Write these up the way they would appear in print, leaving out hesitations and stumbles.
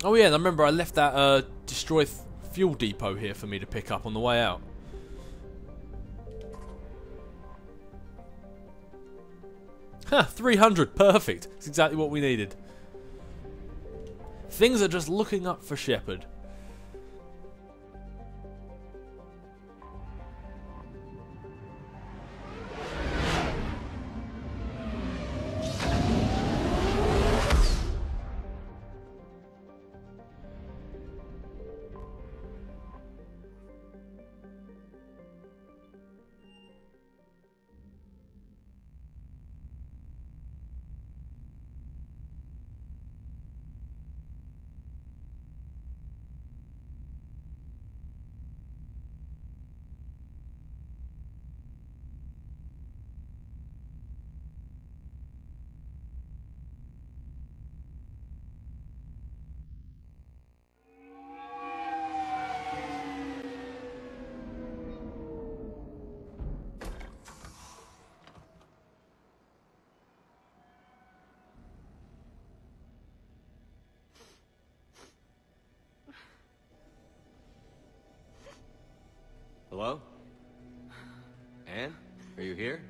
Oh yeah, and I remember I left that destroy fuel depot here for me to pick up on the way out. Huh, 300, perfect. That's exactly what we needed. Things are just looking up for Shepard. Hello? Anne? Are you here?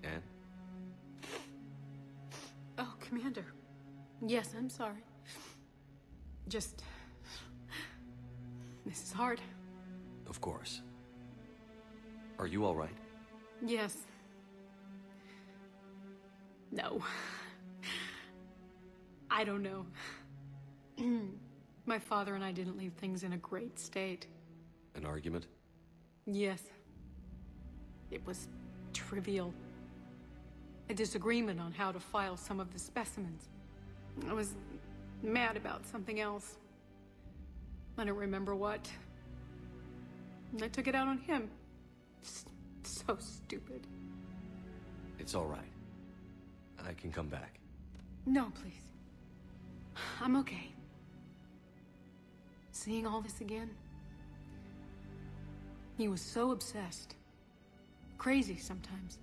Anne? Oh, Commander. Yes, I'm sorry. Just... this is hard. Of course. Are you all right? Yes. No. I don't know. My father and I didn't leave things in a great state. An argument? Yes. It was trivial. A disagreement on how to file some of the specimens. I was mad about something else. I don't remember what. And I took it out on him. So stupid. It's all right. I can come back. No, please. I'm okay. Seeing all this again? He was so obsessed. Crazy sometimes.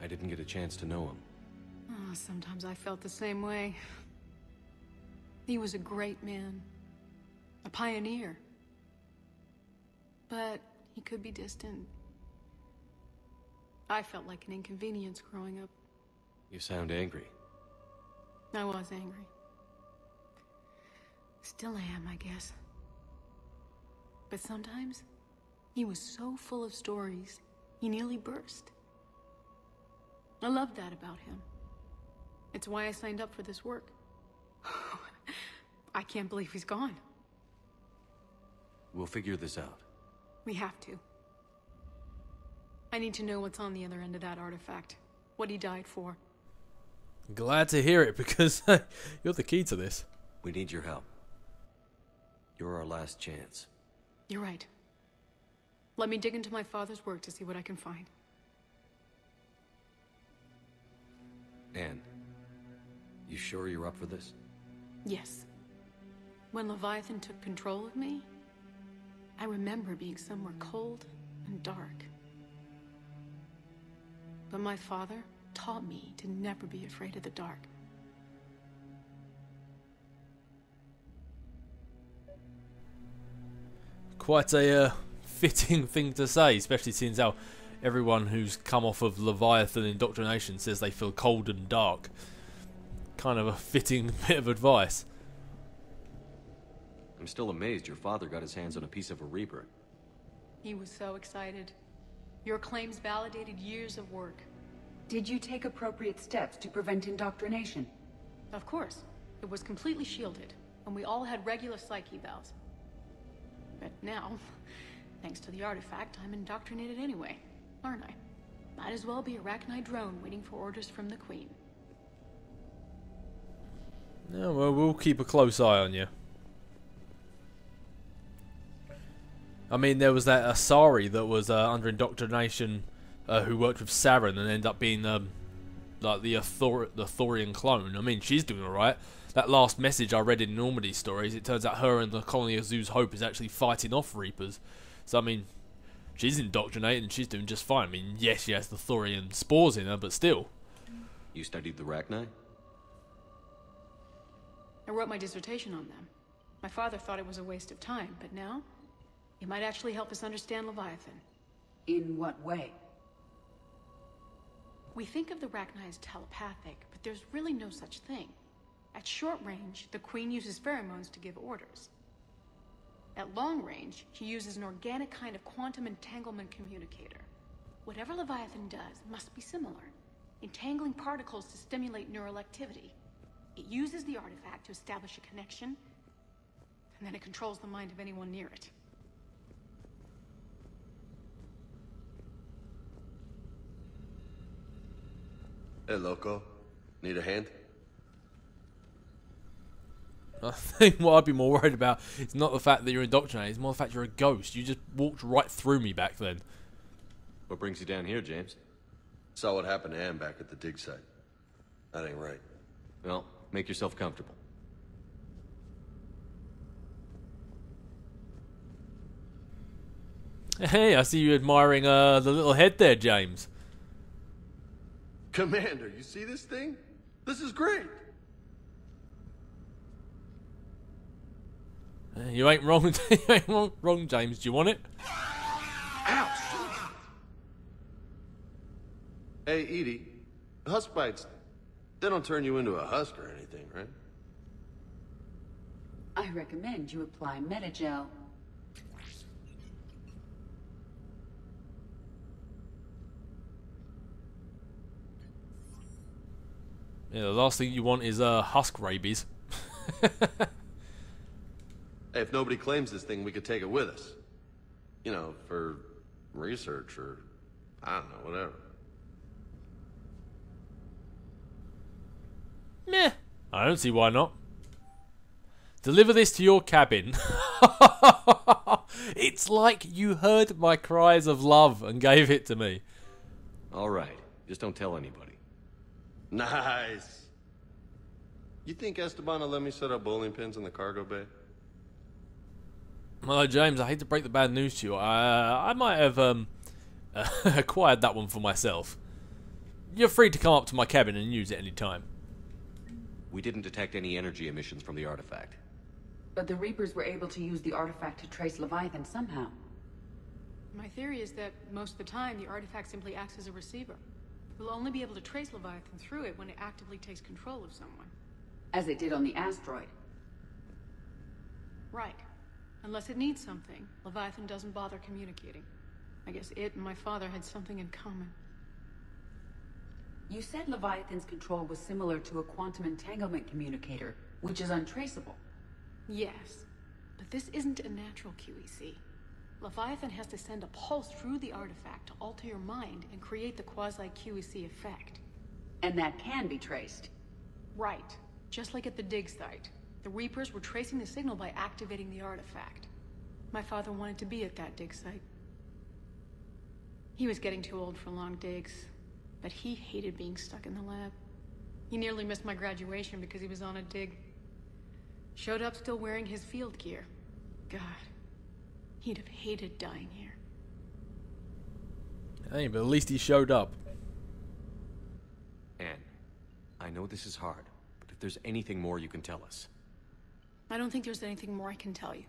I didn't get a chance to know him. Oh, sometimes I felt the same way. He was a great man. A pioneer. But he could be distant. I felt like an inconvenience growing up. You sound angry. I was angry. Still am, I guess. But sometimes, he was so full of stories, he nearly burst. I love that about him. It's why I signed up for this work. I can't believe he's gone. We'll figure this out. We have to. I need to know what's on the other end of that artifact. What he died for. Glad to hear it, because you're the key to this. We need your help. You're our last chance. You're right. Let me dig into my father's work to see what I can find. Anne, you sure you're up for this? Yes. When Leviathan took control of me, I remember being somewhere cold and dark. But my father taught me to never be afraid of the dark. Quite a fitting thing to say, especially since how everyone who's come off of Leviathan indoctrination says they feel cold and dark. Kind of a fitting bit of advice. I'm still amazed your father got his hands on a piece of a Reaper. He was so excited. Your claims validated years of work. Did you take appropriate steps to prevent indoctrination? Of course. It was completely shielded, and we all had regular psych evals. But now, thanks to the artifact, I'm indoctrinated anyway, aren't I? Might as well be a Arachnite drone waiting for orders from the Queen. Yeah, well, we'll keep a close eye on you. I mean, there was that Asari that was under indoctrination, who worked with Saren and ended up being like the Thorian clone. I mean, she's doing alright. That last message I read in Normandy stories, it turns out her and the colony of Zoo's Hope is actually fighting off Reapers. So, I mean, she's indoctrinated and she's doing just fine. I mean, yes, she has the thorium spores in her, but still. You studied the Rachni? I wrote my dissertation on them. My father thought it was a waste of time, but now, it might actually help us understand Leviathan. In what way? We think of the Rachni as telepathic, but there's really no such thing. At short range, the Queen uses pheromones to give orders. At long range, she uses an organic kind of quantum entanglement communicator. Whatever Leviathan does must be similar, entangling particles to stimulate neural activity. It uses the artifact to establish a connection, and then it controls the mind of anyone near it. Hey, loco. Need a hand? I think what I'd be more worried about is not the fact that you're indoctrinated, it's more the fact you're a ghost. You just walked right through me back then. What brings you down here, James? Saw what happened to Ann back at the dig site. That ain't right. Well, make yourself comfortable. Hey, I see you admiring the little head there, James. Commander, you see this thing? This is great. You ain't wrong, you ain't wrong, James. Do you want it? Ouch! Hey, Edie, husk bites, they don't turn you into a husk or anything, right? I recommend you apply Metagel. Yeah, the last thing you want is husk rabies. Hey, if nobody claims this thing, we could take it with us. You know, for research or, I don't know, whatever. Meh. I don't see why not. Deliver this to your cabin. It's like you heard my cries of love and gave it to me. All right. Just don't tell anybody. Nice. You think Esteban will let me set up bowling pins in the cargo bay? Well, James, I hate to break the bad news to you. I might have acquired that one for myself. You're free to come up to my cabin and use it any time. We didn't detect any energy emissions from the artifact. But the Reapers were able to use the artifact to trace Leviathan somehow. My theory is that most of the time, the artifact simply acts as a receiver. We'll only be able to trace Leviathan through it when it actively takes control of someone. As it did on the asteroid. Right. Unless it needs something, Leviathan doesn't bother communicating. I guess it and my father had something in common. You said Leviathan's control was similar to a quantum entanglement communicator, which is untraceable. Yes, but this isn't a natural QEC. Leviathan has to send a pulse through the artifact to alter your mind and create the quasi-QEC effect. And that can be traced. Right. Just like at the dig site. The Reapers were tracing the signal by activating the artifact. My father wanted to be at that dig site. He was getting too old for long digs, but he hated being stuck in the lab. He nearly missed my graduation because he was on a dig. Showed up still wearing his field gear. God, he'd have hated dying here. Hey, but at least he showed up. Anne, I know this is hard, but if there's anything more you can tell us. I don't think there's anything more I can tell you.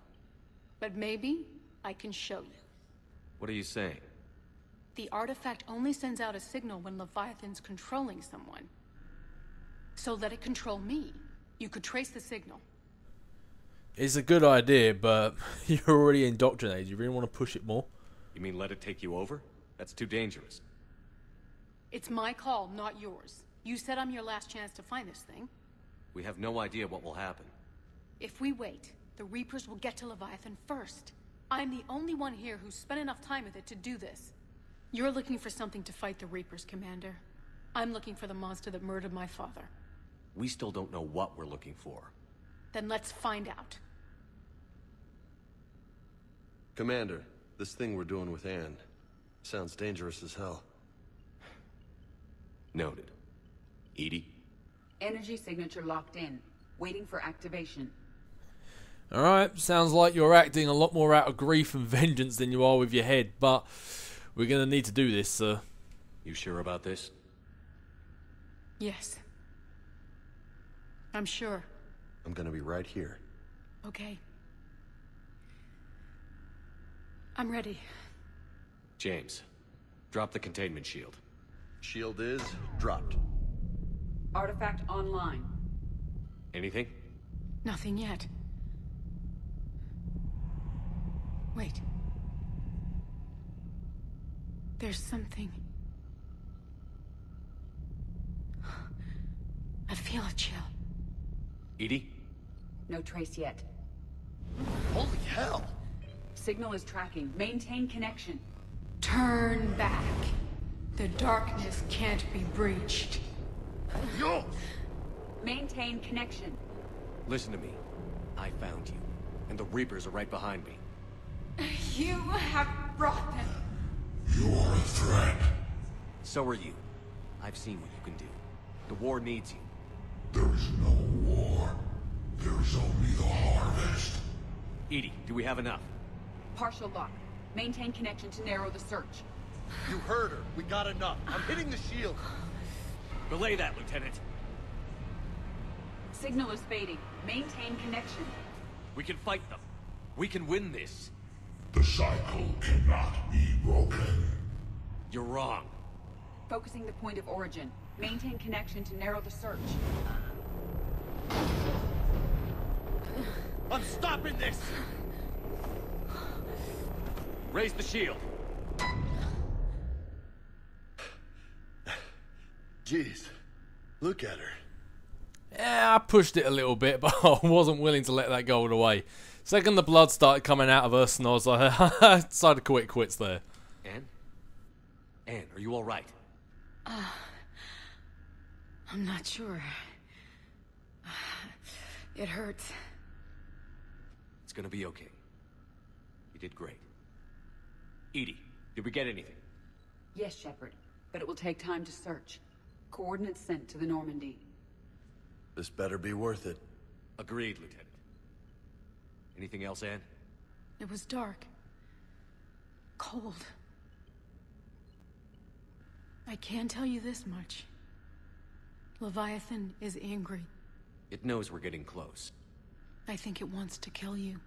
But maybe I can show you. What are you saying? The artifact only sends out a signal when Leviathan's controlling someone. So let it control me. You could trace the signal. It's a good idea, but you're already indoctrinated. You really want to push it more? You mean let it take you over? That's too dangerous. It's my call, not yours. You said I'm your last chance to find this thing. We have no idea what will happen. If we wait, the Reapers will get to Leviathan first. I'm the only one here who's spent enough time with it to do this. You're looking for something to fight the Reapers, Commander. I'm looking for the monster that murdered my father. We still don't know what we're looking for. Then let's find out. Commander, this thing we're doing with Anne sounds dangerous as hell. Noted. Edie? Energy signature locked in, waiting for activation. Alright, sounds like you're acting a lot more out of grief and vengeance than you are with your head, but we're gonna need to do this, sir. You sure about this? Yes. I'm sure. I'm gonna be right here. Okay. I'm ready. James, drop the containment shield. Shield is dropped. Artifact online. Anything? Nothing yet. Wait. There's something. I feel a chill. Edie? No trace yet. Holy hell! Signal is tracking. Maintain connection. Turn back. The darkness can't be breached. Yo! Maintain connection. Listen to me. I found you, and the Reapers are right behind me. You have brought them. You are a threat. So are you. I've seen what you can do. The war needs you. There is no war. There is only the harvest. Edie, do we have enough? Partial lock. Maintain connection to narrow the search. You heard her. We got enough. I'm hitting the shield. Relay that, Lieutenant. Signal is fading. Maintain connection. We can fight them. We can win this. The cycle cannot be broken. You're wrong. Focusing the point of origin. Maintain connection to narrow the search. I'm stopping this! Raise the shield. Jeez. Look at her. Yeah, I pushed it a little bit, but I wasn't willing to let that go all the way. Second the blood started coming out of her snoz, I decided to quit quits there. Anne? Anne, are you alright? I'm not sure. It hurts. It's gonna be okay. You did great. Edie, did we get anything? Yes, Shepard. But it will take time to search. Coordinates sent to the Normandy. This better be worth it. Agreed, Lieutenant. Anything else, Anne? It was dark. Cold. I can tell you this much. Leviathan is angry. It knows we're getting close. I think it wants to kill you.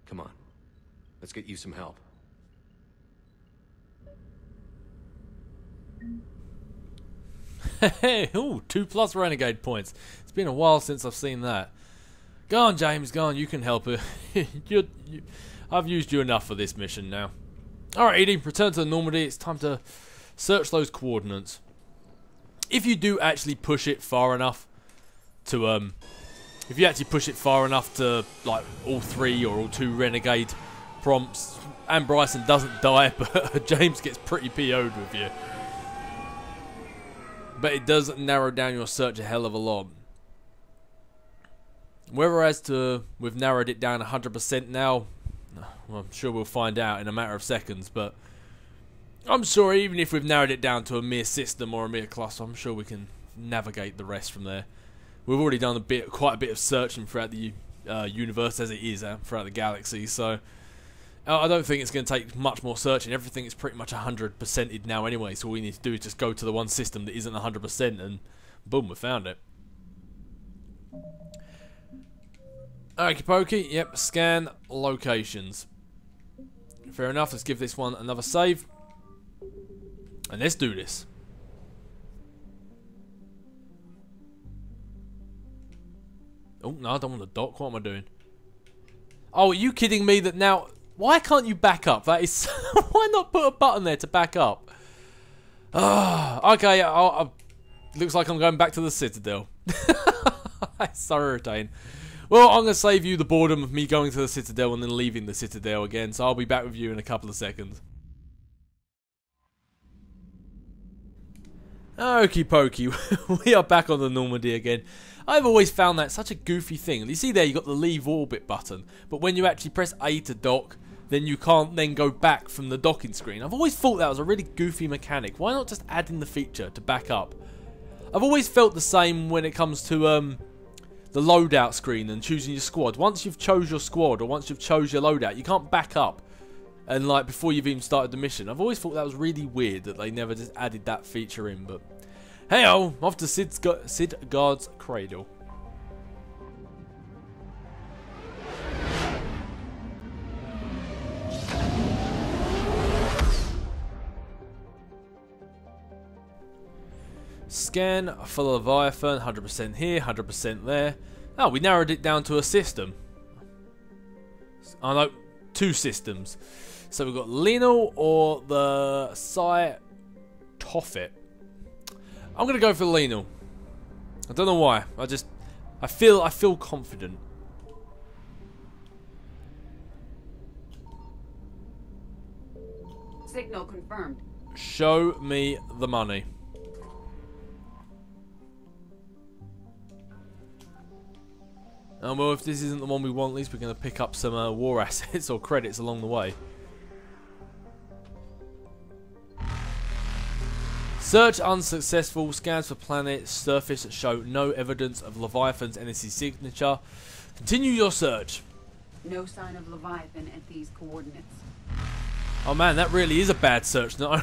Come on. Let's get you some help. Hey, ooh, 2+ renegade points. It's been a while since I've seen that. Go on, James, go on, you can help her. I've used you enough for this mission now. Alright, Edie, return to the Normandy. It's time to search those coordinates. If you do actually push it far enough to, if you actually push it far enough to, like, all 3 or all 2 renegade prompts, and Bryson doesn't die, but James gets pretty PO'd with you. But it does narrow down your search a hell of a lot. Whereas we've narrowed it down 100% now, well, I'm sure we'll find out in a matter of seconds, but I'm sure even if we've narrowed it down to a mere system or a mere cluster, I'm sure we can navigate the rest from there. We've already done quite a bit of searching throughout the universe as it is, throughout the galaxy, so I don't think it's going to take much more searching. Everything is pretty much 100%ed now anyway, so all we need to do is just go to the one system that isn't 100% and boom, we found it. Okie pokey, yep, scan locations. Fair enough, let's give this one another save. And let's do this. Oh, no, I don't want to dock. What am I doing? Oh, are you kidding me that now... Why can't you back up? That is... Why not put a button there to back up? Okay, looks like I'm going back to the Citadel. That's so irritating. Well, I'm going to save you the boredom of me going to the Citadel and then leaving the Citadel again, so I'll be back with you in a couple of seconds. Okie pokey, we are back on the Normandy again. I've always found that such a goofy thing. You see there, you got the leave orbit button, but when you actually press A to dock, then you can't then go back from the docking screen. I've always thought that was a really goofy mechanic. Why not just add in the feature to back up? I've always felt the same when it comes to the loadout screen and choosing your squad. Once you've chose your squad or once you've chose your loadout, you can't back up and like before you've even started the mission. I've always thought that was really weird that they never just added that feature in, but hey-oh, off to Sidgard's Cradle. Scan for Leviathan, 100% here, 100% there. Oh, we narrowed it down to a system. Oh no, 2 systems. So we've got Lino or the Toffet. I'm gonna go for Lino. I don't know why. I feel confident. Signal confirmed. Show me the money. Well, if this isn't the one we want, at least we're going to pick up some war assets or credits along the way. Search unsuccessful. Scans for planet surface show no evidence of Leviathan's NSC signature. Continue your search. No sign of Leviathan at these coordinates. Oh man, that really is a bad search. Not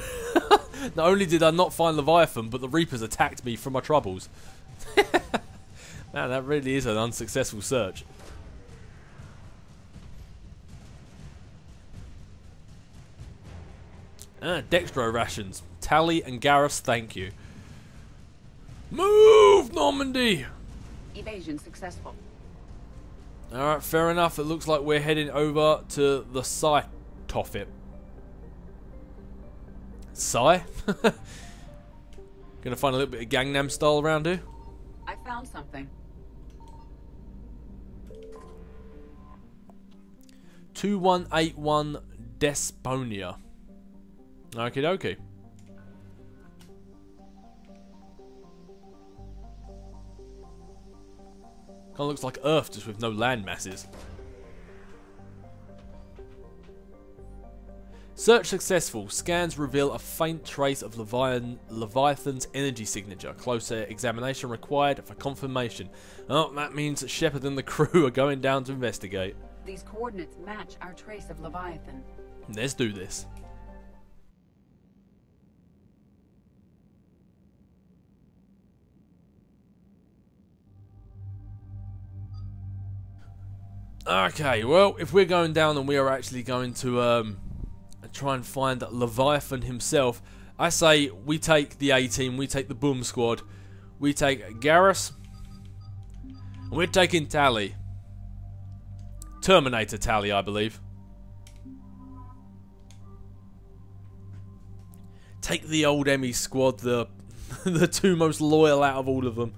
only did I not find Leviathan, but the Reapers attacked me from my troubles. Man, that really is an unsuccessful search. Dextro rations. Tally and Garrus, thank you. Move, Normandy! Evasion successful. Alright, fair enough. It looks like we're heading over to the Toffet. Gonna find a little bit of Gangnam Style around here. I found something. 2181 Desponia. Okie dokie. Kind of looks like Earth, just with no land masses. Search successful. Scans reveal a faint trace of Leviathan's energy signature. Closer examination required for confirmation. Oh, that means that Shepard and the crew are going down to investigate. These coordinates match our trace of Leviathan. Let's do this. Okay, well, if we're going down and we are actually going to try and find Leviathan himself, I say we take the A-team, we take the Boom Squad, we take Garrus, and we're taking Tally. Terminator Tally, I believe. Take the old Emmy squad, the 2 most loyal out of all of them.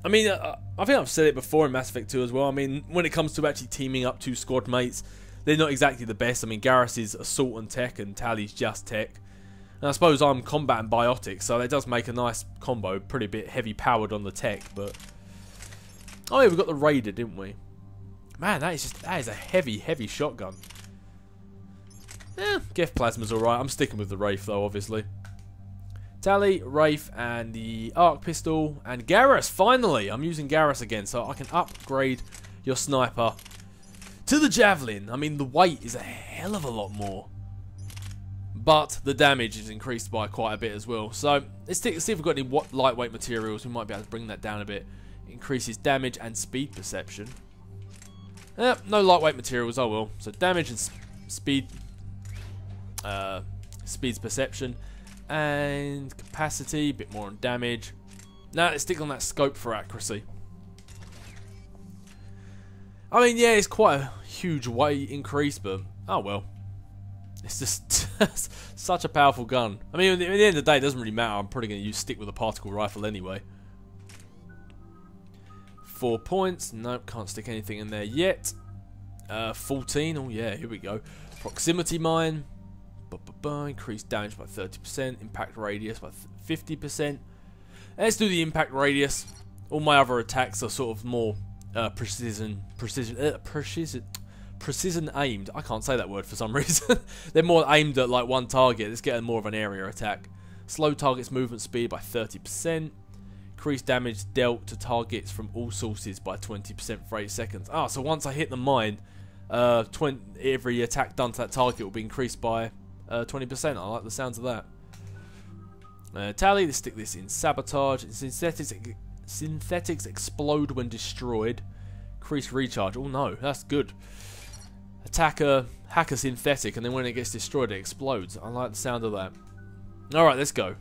I mean, I think I've said it before in Mass Effect 2 as well. I mean, when it comes to actually teaming up 2 squad mates, they're not exactly the best. I mean, Garrus is assault and tech, and Tally's just tech. And I suppose I'm combat and biotics, so that does make a nice combo. Pretty bit heavy powered on the tech, but oh yeah, we got the Raider, didn't we? Man, that is a heavy shotgun. Geth Plasma's alright. I'm sticking with the Wraith though, obviously. Tally, Wraith, and the Arc Pistol, and Garrus, finally! I'm using Garrus again, so I can upgrade your sniper to the Javelin. I mean, the weight is a hell of a lot more. But the damage is increased by quite a bit as well. So, let's see if we've got any lightweight materials. We might be able to bring that down a bit. Increases damage and speed perception. No lightweight materials, oh well. So damage and speed's perception. And capacity, a bit more on damage. Now let's stick on that scope for accuracy. I mean, yeah, it's quite a huge weight increase, but oh well. It's just such a powerful gun. I mean, at the end of the day, it doesn't really matter. I'm probably going to stick with a particle rifle anyway. 4 points. Nope, can't stick anything in there yet. 14. Oh yeah, here we go. Proximity mine. Increased damage by 30%. Impact radius by 50%. Let's do the impact radius. All my other attacks are sort of more precision aimed. I can't say that word for some reason. They're more aimed at like one target. Let's get more of an area attack. Slow targets movement speed by 30%. Increase damage dealt to targets from all sources by 20% for 8 seconds. Ah, so once I hit the mine, every attack done to that target will be increased by 20%. I like the sounds of that. Tally, let's stick this in sabotage. Synthetics explode when destroyed. Increase recharge. Oh no, that's good. Hack a synthetic, and then when it gets destroyed, it explodes. I like the sound of that. Alright, let's go.